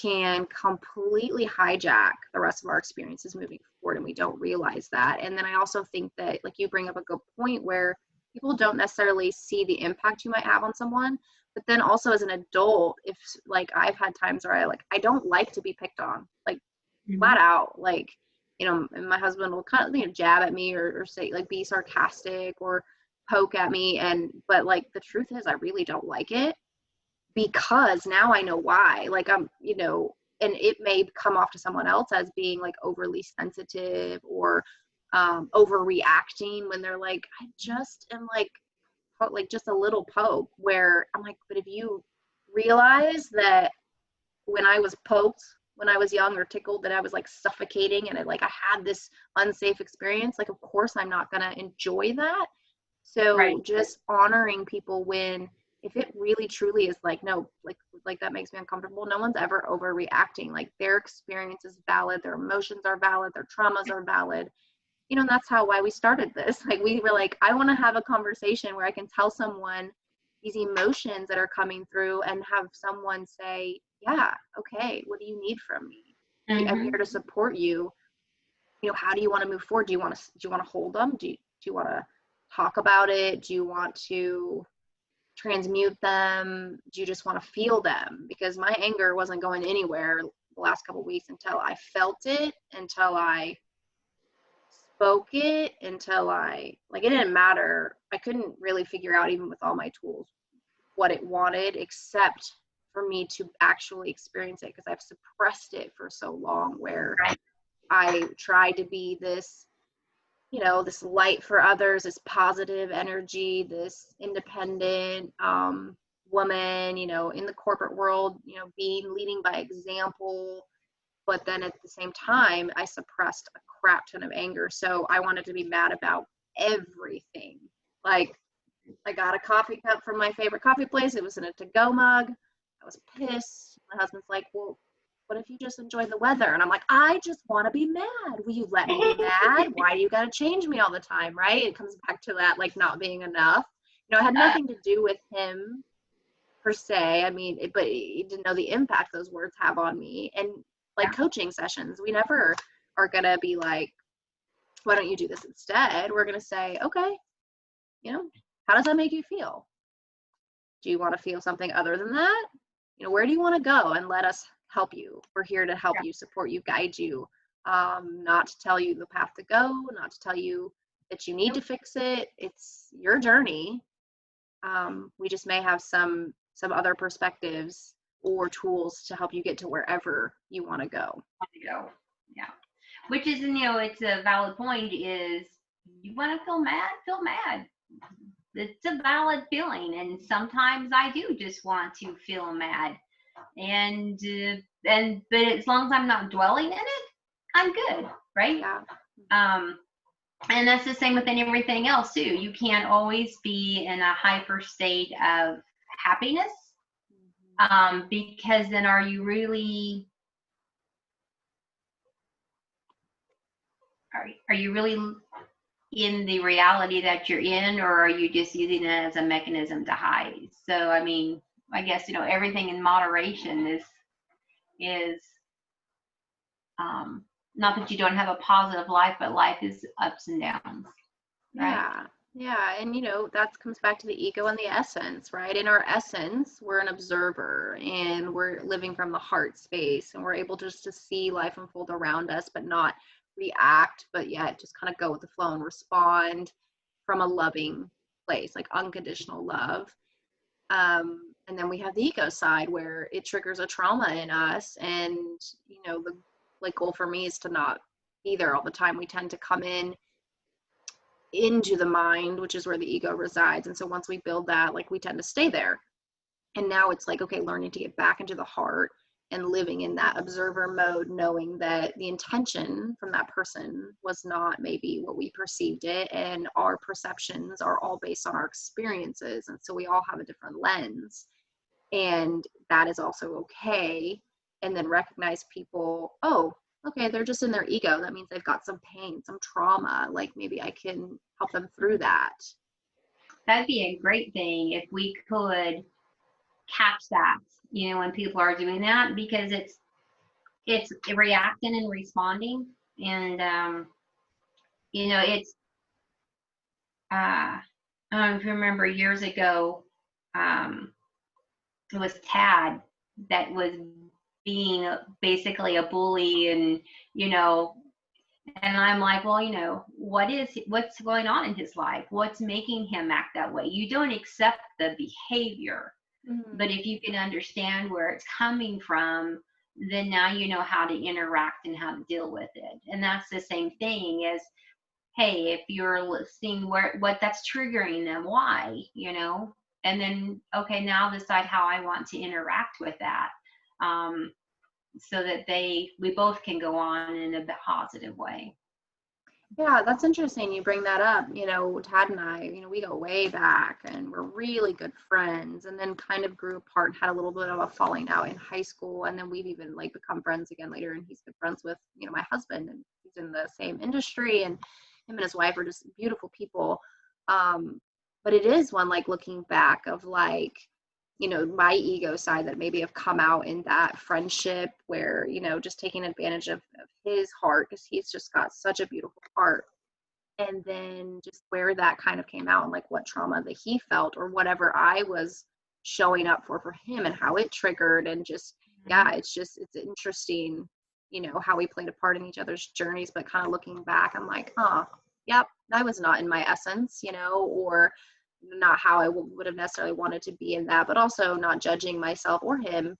can completely hijack the rest of our experiences moving forward, and we don't realize that. And then I also think that, like, you bring up a good point where people don't necessarily see the impact you might have on someone, but then also as an adult, if like I've had times where I don't like to be picked on, like flat out, like, you know, and my husband will kind of, you know, jab at me or say, like, be sarcastic or poke at me, but like the truth is I really don't like it, because now I know why. Like, I'm, you know, and it may come off to someone else as being like overly sensitive or overreacting when they're like, I just am like just a little poke, where I'm like, but if you realize that when I was poked when I was young or tickled, that I was like suffocating and I had this unsafe experience, like of course I'm not going to enjoy that. So just honoring people when, if it really truly is like, no, like that makes me uncomfortable, no one's ever overreacting. Like their experience is valid, their emotions are valid, their traumas are valid. You know, and that's why we started this. Like we were like, I want to have a conversation where I can tell someone these emotions that are coming through and have someone say, yeah, okay, what do you need from me? I'm here to support you. You know, how do you want to move forward? Do you want to hold them? Do you want to talk about it? Do you want to transmute them? Do you just want to feel them? Because my anger wasn't going anywhere the last couple of weeks until I felt it, until I spoke it, until it didn't matter. I couldn't really figure out, even with all my tools, what it wanted, except for me to actually experience it, because I've suppressed it for so long, where I tried to be this, you know, this light for others, this positive energy, this independent woman, you know, in the corporate world, you know, leading by example. But then at the same time, I suppressed a crap ton of anger. So I wanted to be mad about everything. Like, I got a coffee cup from my favorite coffee place. It was in a to-go mug. I was pissed. My husband's like, well, what if you just enjoy the weather? And I'm like, I just want to be mad. Will you let me be mad? Why do you got to change me all the time, right? It comes back to that, like, not being enough. You know, it had nothing to do with him per se. I mean, but he didn't know the impact those words have on me. And like coaching sessions, we never are going to be like, why don't you do this instead? We're going to say, okay, you know, how does that make you feel? Do you want to feel something other than that? You know, where do you want to go? And let us help you. We're here to help you, support you, guide you, not to tell you the path to go, not to tell you that you need to fix it. It's your journey. We just may have some other perspectives or tools to help you get to wherever you want to go. Yeah. Which is, you know, it's a valid point, is you want to feel mad. It's a valid feeling. And sometimes I do just want to feel mad. but as long as I'm not dwelling in it, I'm good, right? Yeah. And that's the same with everything else too. You can't always be in a hyper state of happiness, because then are you really in the reality that you're in, or are you just using it as a mechanism to hide? So I mean, I guess everything in moderation is not that you don't have a positive life, but life is ups and downs, right? Yeah, and that comes back to the ego and the essence, right? In our essence, we're an observer and we're living from the heart space, and we're able just to see life unfold around us, but not react, but yet just kind of go with the flow and respond from a loving place, like unconditional love. And then we have the ego side where it triggers a trauma in us, and the goal for me is to not be there all the time. We tend to come into the mind, which is where the ego resides. And so once we build that, we tend to stay there. And now it's okay, learning to get back into the heart and living in that observer mode, knowing that the intention from that person was not maybe what we perceived it. And our perceptions are all based on our experiences. And so we all have a different lens. And that is also okay. And then recognize people, oh, okay, they're just in their ego. That means they've got some pain, some trauma. Maybe I can help them through that. That'd be a great thing if we could catch that, when people are doing that, because it's reacting and responding. And, it's, I don't know if you remember years ago, it was Tad that was being basically a bully, and I'm like, well, what's going on in his life? What's making him act that way? You don't accept the behavior, but if you can understand where it's coming from, then now you know how to interact and how to deal with it. And that's the same thing as, hey, if you're seeing what that's triggering them, why, and then, okay, now decide how I want to interact with that. So that we both can go on in a positive way. Yeah, that's interesting. You bring that up. Tad and I, we go way back and we're really good friends, and then kind of grew apart and had a little bit of a falling out in high school. And then we've even become friends again later, and he's good friends with, my husband, and he's in the same industry, and him and his wife are just beautiful people. But it is one looking back of my ego side that maybe have come out in that friendship where, just taking advantage of his heart, because he's just got such a beautiful heart. And then just where that kind of came out, and what trauma that he felt or whatever I was showing up for him, and how it triggered. And just, yeah, it's interesting, how we played a part in each other's journeys, but kind of looking back, I'm like, oh, yep, I was not in my essence, or not how I would have necessarily wanted to be in that, but also not judging myself or him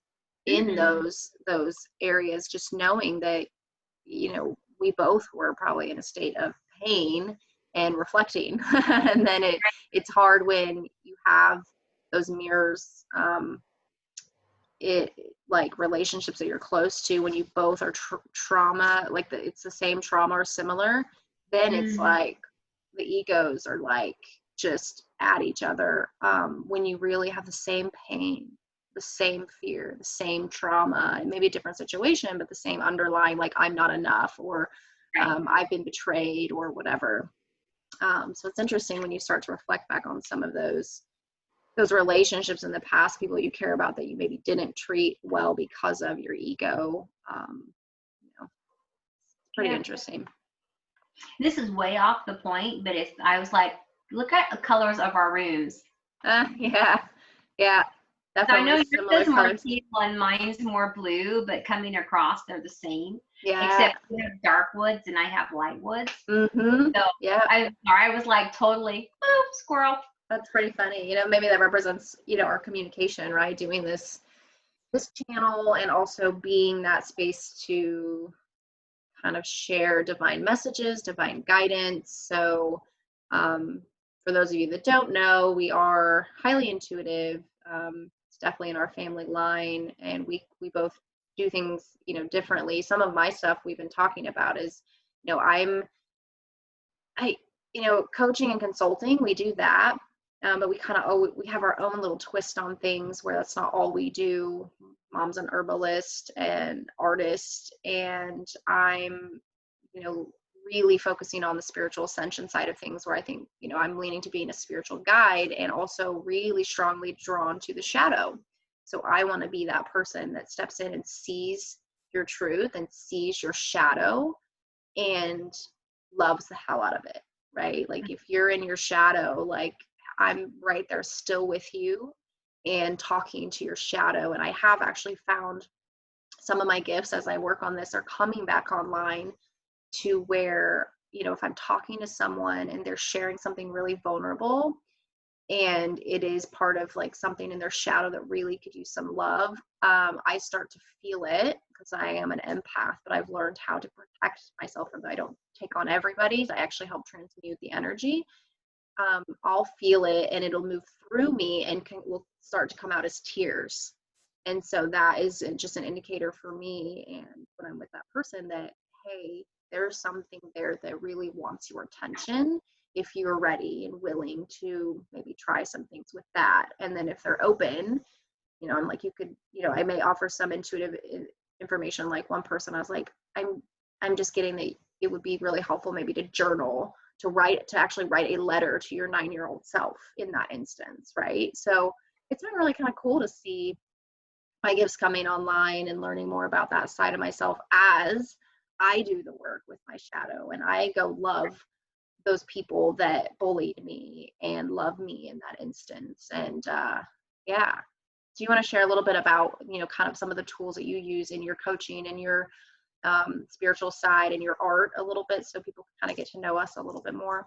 in those areas, just knowing that, we both were probably in a state of pain and reflecting. And then it's hard when you have those mirrors, relationships that you're close to, when you both are trauma, it's the same trauma or similar, then it's the egos are just at each other, when you really have the same pain, the same fear, the same trauma, and maybe a different situation, but the same underlying, I'm not enough, or I've been betrayed, or whatever. So it's interesting when you start to reflect back on some of those relationships in the past, people you care about that you maybe didn't treat well because of your ego. Pretty interesting. This is way off the point, but I was like, look at the colors of our rooms. Yeah. So I know yours is more teal and mine's more blue, but coming across, they're the same. Yeah. Except you have dark woods and I have light woods. Mm-hmm. So yeah. I was like totally, squirrel. That's pretty funny. Maybe that represents, our communication, right? Doing this channel, and also being that space to kind of share divine messages, divine guidance. So for those of you that don't know, we are highly intuitive. It's definitely in our family line, and we both do things, differently. Some of my stuff we've been talking about is, you know, I'm I coaching and consulting, we do that. But we kind of we have our own little twist on things where that's not all we do. Mom's an herbalist and artist, and I'm, you know, really focusing on the spiritual ascension side of things, where I think, I'm leaning to being a spiritual guide and also really strongly drawn to the shadow. So I want to be that person that steps in and sees your truth and sees your shadow and loves the hell out of it, right? Like if you're in your shadow, like I'm right there still with you and talking to your shadow. And I have actually found some of my gifts as I work on this are coming back online, to where, if I'm talking to someone and they're sharing something really vulnerable, and it is part of like something in their shadow that really could use some love, I start to feel it because I am an empath, but I've learned how to protect myself from that. I don't take on everybody's. I actually help transmute the energy. I'll feel it and it'll move through me and will start to come out as tears. And so that is just an indicator for me, and when I'm with that person, that, hey, there's something there that really wants your attention, if you're ready and willing to maybe try some things with that. And then if they're open, I'm like, you could, I may offer some intuitive information. Like one person, I was like, I'm just getting that it would be really helpful maybe to journal, to actually write a letter to your 9-year-old self in that instance, right? So it's been really kind of cool to see my gifts coming online and learning more about that side of myself as I do the work with my shadow, and I go love those people that bullied me and love me in that instance. And yeah. Do you want to share a little bit about, kind of some of the tools that you use in your coaching and your spiritual side and your art a little bit, so people can kind of get to know us a little bit more?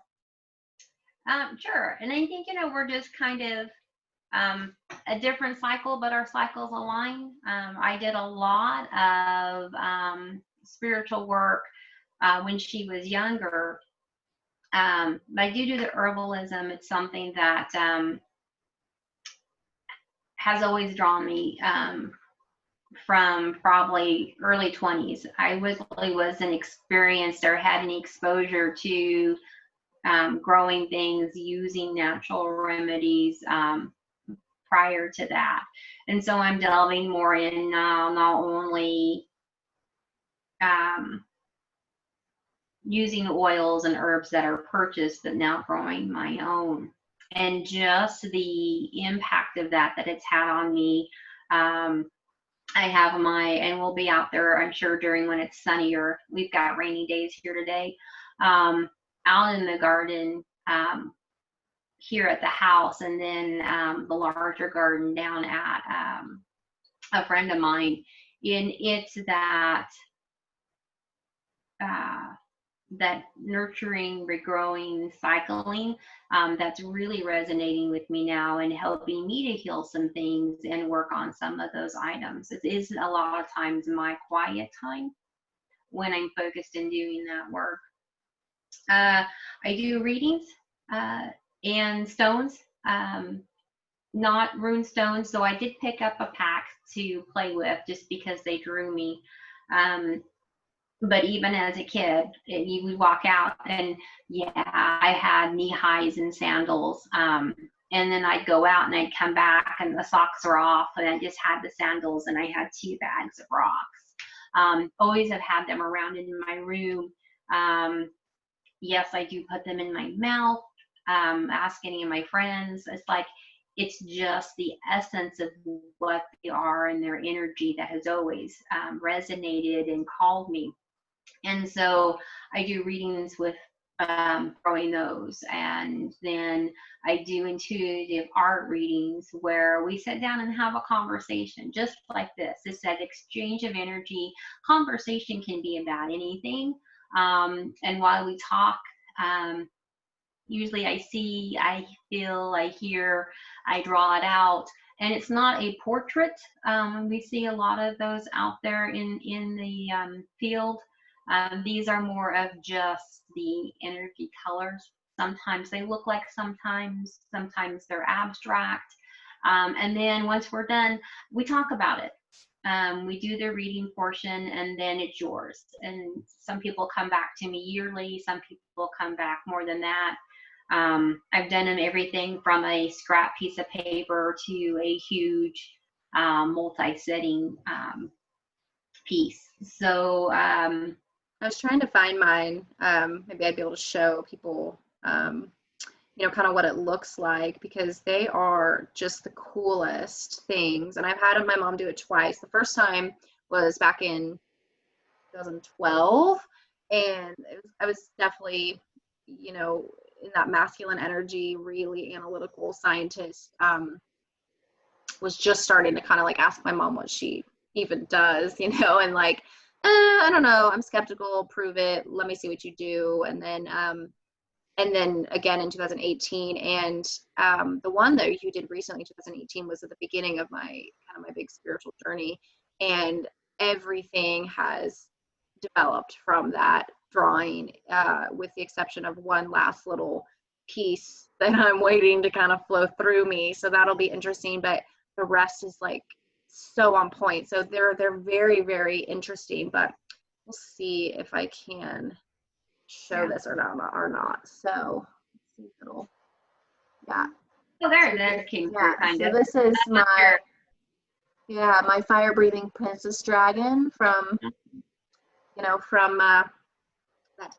Sure. And I think, we're just kind of a different cycle, but our cycles align. I did a lot of spiritual work when she was younger. But I do the herbalism. It's something that has always drawn me from probably early 20s. I really wasn't experienced or had any exposure to growing things using natural remedies prior to that. And so I'm delving more in now, not only using oils and herbs that are purchased, but now growing my own. And just the impact of that it's had on me. I have and we'll be out there, I'm sure, during when it's sunnier. We've got rainy days here today. Out in the garden here at the house, and then the larger garden down at a friend of mine. And it's that that nurturing, regrowing, cycling that's really resonating with me now and helping me to heal some things and work on some of those items. It is a lot of times my quiet time when I'm focused in doing that work. I do readings and stones, not rune stones, though I did pick up a pack to play with just because they drew me. But even as a kid, you would walk out and I had knee highs and sandals. And then I'd go out and I'd come back and the socks were off and I just had the sandals and I had 2 bags of rocks. Always have had them around in my room. Yes, I do put them in my mouth. Ask any of my friends. It's just the essence of what they are and their energy that has always resonated and called me. And so I do readings with growing those. And then I do intuitive art readings where we sit down and have a conversation just like this. It's that exchange of energy. Conversation can be about anything. And while we talk, usually I see, I feel, I hear, I draw it out. And it's not a portrait. We see a lot of those out there in the field. These are more of just the energy colors. Sometimes they look like, sometimes they're abstract. And then once we're done, we talk about it. We do the reading portion, and then it's yours. And some people come back to me yearly. Some people come back more than that. I've done them everything from a scrap piece of paper to a huge multi-setting piece. So I was trying to find mine. Maybe I'd be able to show people, you know, kind of what it looks like, because they are just the coolest things. And I've had my mom do it twice. The first time was back in 2012, and I was definitely, you know, in that masculine energy, really analytical scientist. Was just starting to kind of like ask my mom what she even does, you know, and like, I don't know, I'm skeptical, prove it, let me see what you do. And then again in 2018, and the one that you did recently, 2018, was at the beginning of my kind of my big spiritual journey, and everything has developed from that drawing, with the exception of one last little piece that I'm waiting to kind of flow through me. So that'll be interesting, but the rest is like so on point. So they're very, very interesting, but we'll see if I can show this or not. So let's see if it'll, yeah. Oh, there came through, kind So of. this is my, yeah, my fire breathing princess dragon from, you know, from that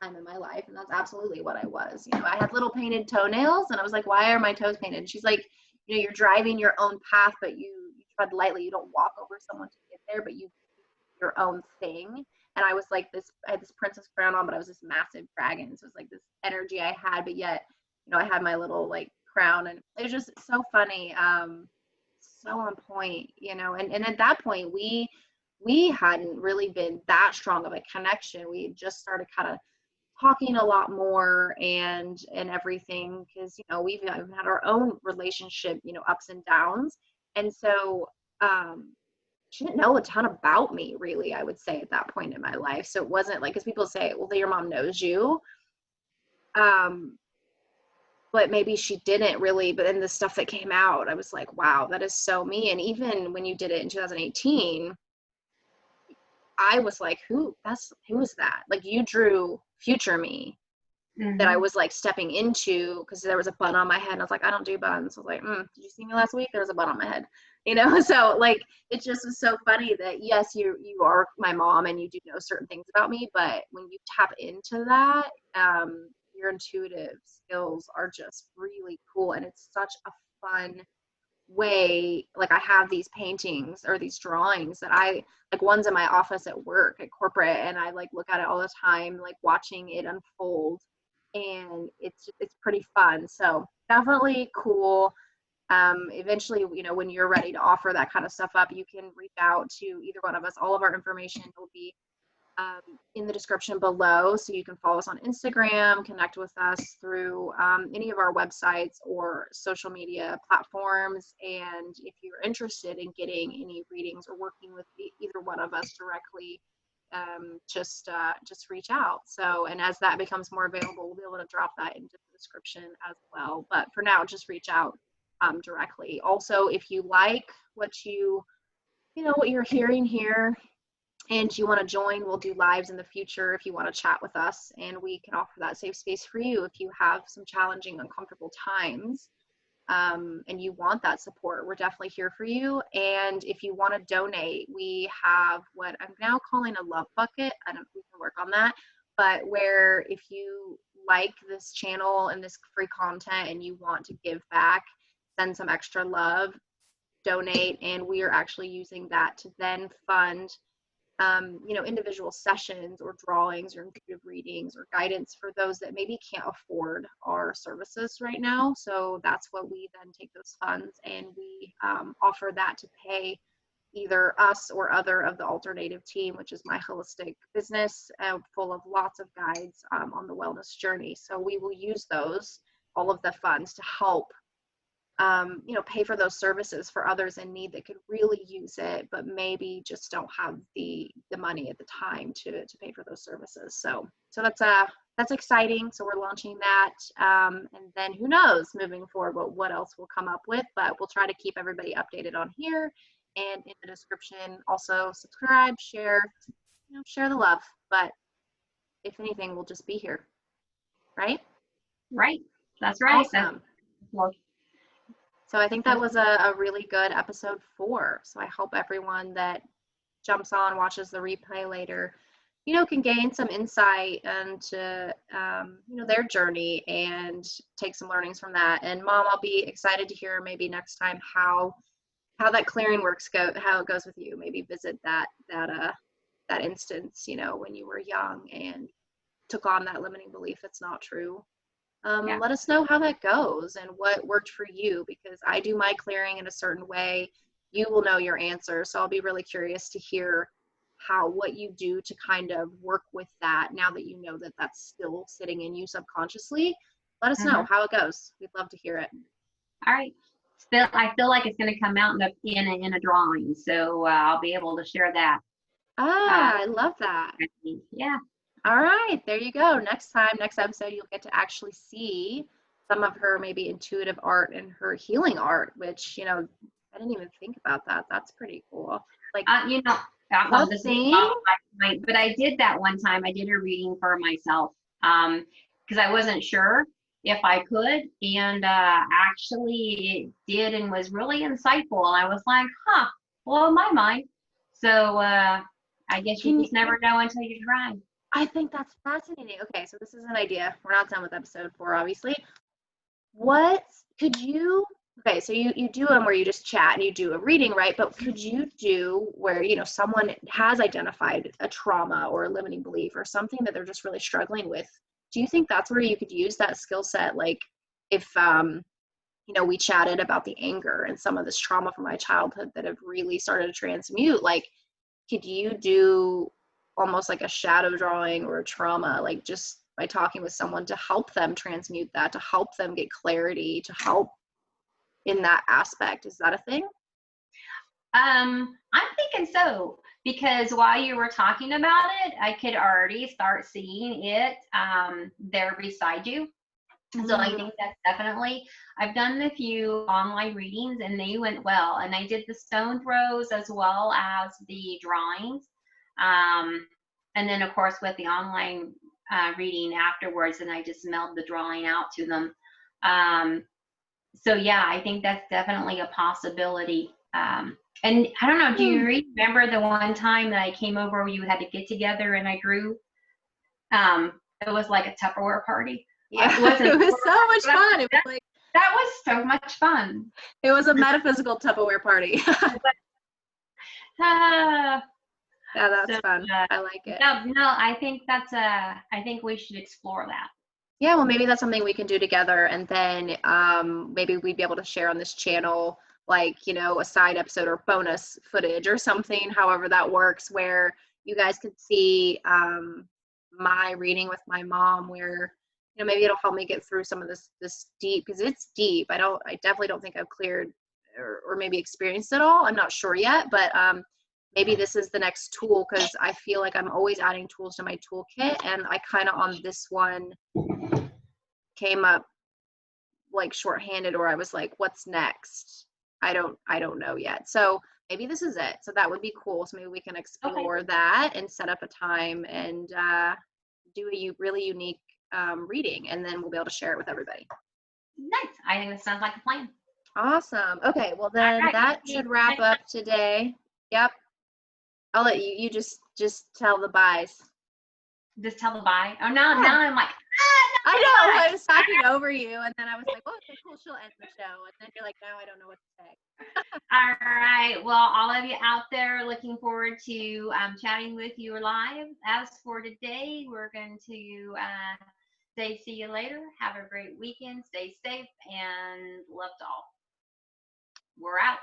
time in my life. And that's absolutely what I was. You know, I had little painted toenails, and I was like, why are my toes painted? And she's like, you know, you're driving your own path, but you tread lightly. You don't walk over someone to get there, but you do your own thing. And I was like this, I had this princess crown on, but I was this massive dragon. So it was like this energy I had, but yet, you know, I had my little like crown, and it was just so funny. So on point, you know, and at that point we hadn't really been that strong of a connection. We had just started kind of talking a lot more and everything, because you know we've had our own relationship, you know, ups and downs. And so she didn't know a ton about me, really, I would say, at that point in my life. So it wasn't like, because people say, well, your mom knows you, but maybe she didn't really. But then the stuff that came out, I was like, wow, that is so me. And even when you did it in 2018, I was like, who is that? Like, you drew future me that I was like stepping into, because there was a bun on my head, and I was like, I don't do buns. I was like, did you see me last week? There was a bun on my head, you know. So like, it just was so funny that yes, you are my mom and you do know certain things about me, but when you tap into that, your intuitive skills are just really cool, and it's such a fun way. Like, I have these paintings or these drawings that I like, one's in my office at work at corporate, and I like look at it all the time, like watching it unfold, and it's pretty fun. So definitely cool. Eventually, you know, when you're ready to offer that kind of stuff up, you can reach out to either one of us. All of our information will be in the description below, so you can follow us on Instagram, connect with us through any of our websites or social media platforms. And if you're interested in getting any readings or working with either one of us directly, just reach out. So, and as that becomes more available, we'll be able to drop that into the description as well. But for now, just reach out directly. Also, if you like what you know, what you're hearing here, and you want to join, we'll do lives in the future if you want to chat with us, and we can offer that safe space for you if you have some challenging, uncomfortable times, and you want that support. We're definitely here for you. And if you want to donate, we have what I'm now calling a love bucket. I don't know if we can work on that, but where if you like this channel and this free content and you want to give back, send some extra love, donate, and we are actually using that to then fund you know, individual sessions or drawings or intuitive readings or guidance for those that maybe can't afford our services right now. So that's what we then take those funds, and we offer that to pay either us or other of the alternative team, which is my holistic business full of lots of guides on the wellness journey. So we will use those, all of the funds, to help you know, pay for those services for others in need that could really use it, but maybe just don't have the money at the time to pay for those services. So that's that's exciting. So we're launching that. And then who knows moving forward what else we'll come up with, but we'll try to keep everybody updated on here and in the description. Also subscribe, share, share the love. But if anything, we'll just be here. Right? Right. That's right. Awesome. Well, so I think that was a really good episode 4. So I hope everyone that jumps on, watches the replay later, can gain some insight into, their journey and take some learnings from that. And Mom, I'll be excited to hear maybe next time how that clearing works how it goes with you. Maybe visit that instance, when you were young and took on that limiting belief that's not true. yeah. Let us know how that goes and what worked for you, because I do my clearing in a certain way. You will know your answer. So I'll be really curious to hear what you do to kind of work with that now that you know that that's still sitting in you subconsciously. Let us know how it goes. We'd love to hear it. All right. I feel like it's going to come out in a drawing, so I'll be able to share that. I love that. Yeah. All right, there you go. Next episode, you'll get to actually see some of her maybe intuitive art and her healing art, which, I didn't even think about that. That's pretty cool. Like, this but I did that one time. I did a reading for myself because I wasn't sure if I could, and actually it did and was really insightful. And I was like, blow my mind. So I guess you just never know until you try. I think that's fascinating. Okay, so this is an idea. We're not done with episode 4, obviously. What could you, okay, so you do them where you just chat and you do a reading, right? But could you do where, someone has identified a trauma or a limiting belief or something that they're just really struggling with? Do you think that's where you could use that skill set? Like if, we chatted about the anger and some of this trauma from my childhood that have really started to transmute, like, could you do almost like a shadow drawing or a trauma, like just by talking with someone to help them transmute that, to help them get clarity, to help in that aspect? Is that a thing? I'm thinking so, because while you were talking about it, I could already start seeing it there beside you. So I think that's definitely, I've done a few online readings and they went well. And I did the stone throws as well as the drawings. And then of course with the online reading afterwards, and I just mailed the drawing out to them. So yeah, I think that's definitely a possibility. And I don't know, do you remember the one time that I came over where you had to get together and I drew? It was like a Tupperware party. Yeah, it was so much fun. It was like, that was so much fun. It was a metaphysical Tupperware party. Yeah, that's fun. I like it. No, I think I think we should explore that. Yeah, well, maybe that's something we can do together, and then maybe we'd be able to share on this channel, like, a side episode or bonus footage or something, however that works, where you guys could see my reading with my mom, where maybe it'll help me get through some of this deep, because it's deep. I definitely don't think I've cleared or maybe experienced it all. I'm not sure yet, but maybe this is the next tool, because I feel like I'm always adding tools to my toolkit, and I kind of on this one came up like shorthanded, or I was like, what's next? I don't know yet. So maybe this is it. So that would be cool. So maybe we can explore that and set up a time and do a really unique reading, and then we'll be able to share it with everybody. Nice. I think this sounds like a plan. Awesome. Okay, well then that should wrap up today. Yep. I'll let you just tell the byes. Just tell the bye. Oh, now I'm like, I know. I was talking over you, and then I was like, oh, okay, cool, she'll end the show. And then you're like, no, I don't know what to say. All right. Well, all of you out there, looking forward to chatting with you live. As for today, we're going to say see you later. Have a great weekend. Stay safe and love to all. We're out.